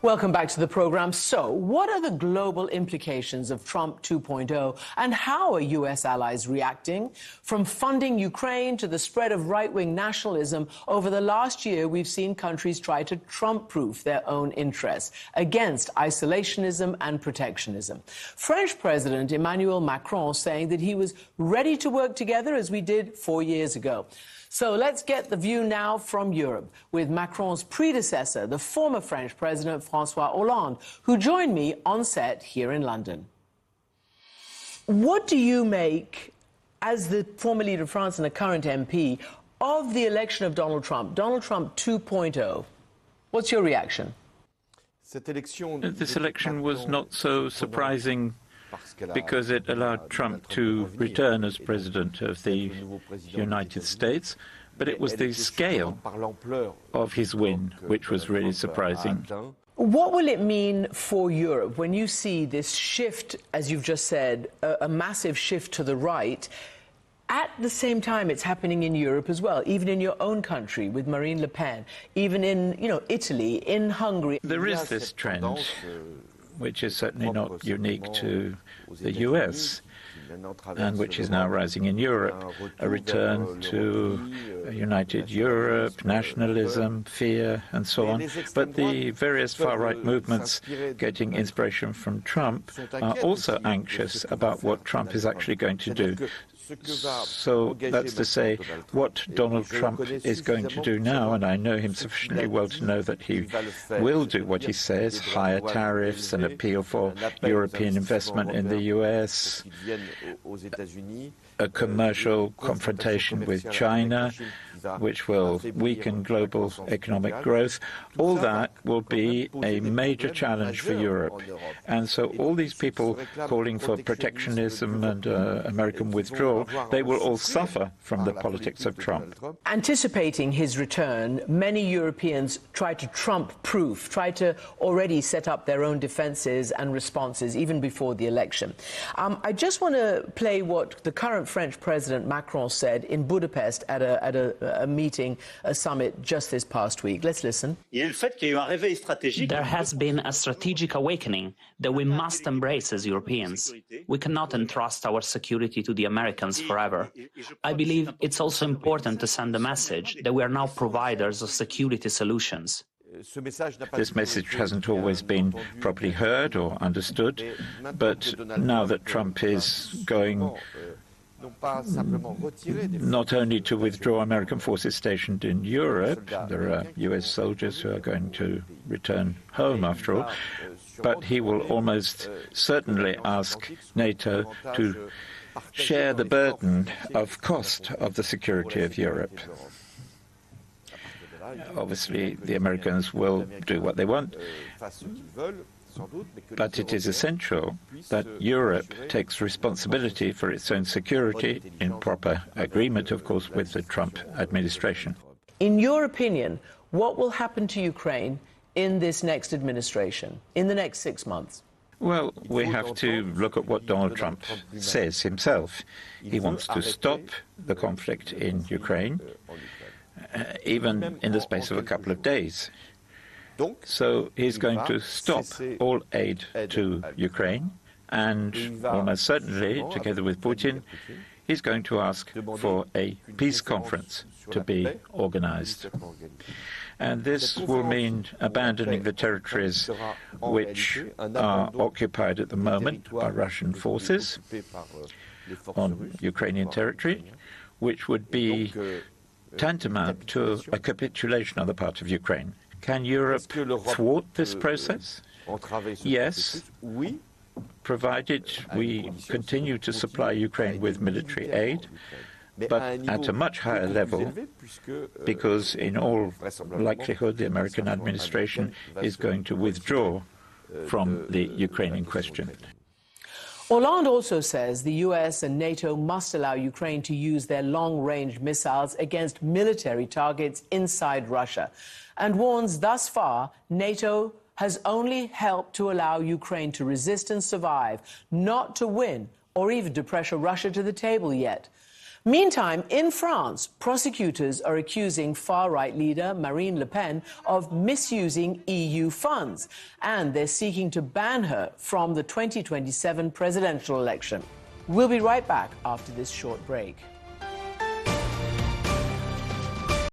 Welcome back to the program. So, what are the global implications of Trump 2.0 and how are U.S. allies reacting? From funding Ukraine to the spread of right-wing nationalism, over the last year we've seen countries try to Trump-proof their own interests against isolationism and protectionism. French President Emmanuel Macron saying that he was ready to work together as we did 4 years ago. So let's get the view now from Europe with Macron's predecessor, the former French President François Hollande, who joined me on set here in London. What do you make, as the former leader of France and a current MP, of the election of Donald Trump 2.0? What's your reaction? This election was not so surprising because it allowed Trump to return as president of the United States, but it was the scale of his win which was really surprising. What will it mean for Europe when you see this shift, as you've just said, a massive shift to the right? At the same time, it's happening in Europe as well, even in your own country with Marine Le Pen, even in, Italy, in Hungary. There is this trend, which is certainly not unique to the US, and which is now rising in Europe, a return to a united Europe, nationalism, fear, and so on. But the various far-right movements getting inspiration from Trump are also anxious about what Trump is actually going to do. So that's to say, what Donald Trump is going to do now, and I know him sufficiently well to know that he will do what he says, higher tariffs, an appeal for European investment in the US, a commercial confrontation with China, which will weaken global economic growth. All that will be a major challenge for Europe. And so all these people calling for protectionism and American withdrawal, they will all suffer from the politics of Trump. Anticipating his return, many Europeans try to Trump-proof, try to already set up their own defenses and responses even before the election. I just want to play what the current French President Macron said in Budapest at a meeting, a summit just this past week. Let's listen. There has been a strategic awakening that we must embrace as Europeans. We cannot entrust our security to the Americans forever. I believe it's also important to send a message that we are now providers of security solutions. This message hasn't always been properly heard or understood, but now that Trump is going not only to withdraw American forces stationed in Europe, there are US soldiers who are going to return home after all, but he will almost certainly ask NATO to share the burden of cost of the security of Europe. Obviously, the Americans will do what they want, but it is essential that Europe takes responsibility for its own security in proper agreement, of course, with the Trump administration. In your opinion, what will happen to Ukraine in this next administration, in the next 6 months? Well, we have to look at what Donald Trump says himself. He wants to stop the conflict in Ukraine, even in the space of a couple of days. So he's going to stop all aid to Ukraine, and almost certainly, together with Putin, he's going to ask for a peace conference to be organized. And this will mean abandoning the territories which are occupied at the moment by Russian forces on Ukrainian territory, which would be tantamount to a capitulation on the part of Ukraine. Can Europe thwart this process? Yes, provided we continue to supply Ukraine with military aid, but at a much higher level, because in all likelihood the American administration is going to withdraw from the Ukrainian question. Hollande also says the US and NATO must allow Ukraine to use their long-range missiles against military targets inside Russia, and warns thus far NATO has only helped to allow Ukraine to resist and survive, not to win or even to pressure Russia to the table yet. Meantime, in France, prosecutors are accusing far-right leader Marine Le Pen of misusing EU funds, and they're seeking to ban her from the 2027 presidential election. We'll be right back after this short break.